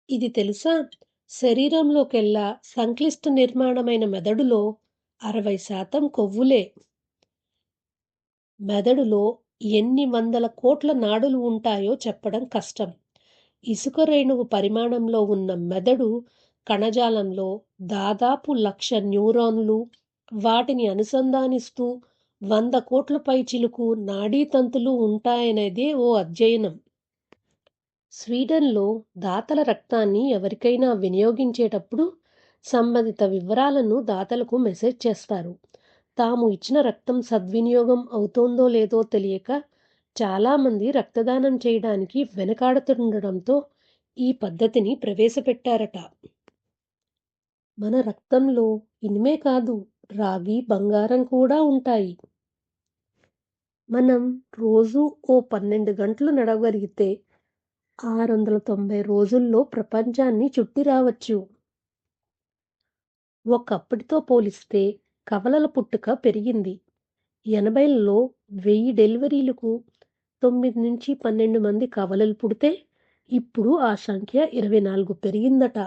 ఇది తెలుసా? శరీరంలోకెల్లా సంక్లిష్ట నిర్మాణమైన మెదడులో 60% కొవ్వులే. మెదడులో ఎన్ని వందల కోట్ల నాడులు ఉంటాయో చెప్పడం కష్టం. ఇసుక రేణువు పరిమాణంలో ఉన్న మెదడు కణజాలంలో దాదాపు 1,00,000 న్యూరాన్లు, వాటిని అనుసంధానిస్తూ 100 కోట్ల పైచిలుకు నాడీ తంతులు ఉంటాయనేదే ఓ అధ్యయనం. స్వీడన్‌లో దాతల రక్తాన్ని ఎవరికైనా వినియోగించేటప్పుడు సంబంధిత వివరాలను దాతలకు మెసేజ్ చేస్తారు. తాము ఇచ్చిన రక్తం సద్వినియోగం అవుతోందో లేదో తెలియక చాలామంది రక్తదానం చేయడానికి వెనకాడుతుండడంతో ఈ పద్ధతిని ప్రవేశపెట్టారట. మన రక్తంలో ఇనుమే కాదు, రాగి, బంగారం కూడా ఉంటాయి. మనం రోజూ ఓ 12 గంటలు నడవగలిగితే 690 రోజుల్లో ప్రపంచాన్ని చుట్టి రావచ్చు. ఒకప్పటితో పోలిస్తే కవలల పుట్టుక పెరిగింది. 80లలో 1000 డెలివరీలకు 9-12 మంది కవలలు పుడితే ఇప్పుడు ఆ సంఖ్య 24 పెరిగిందట.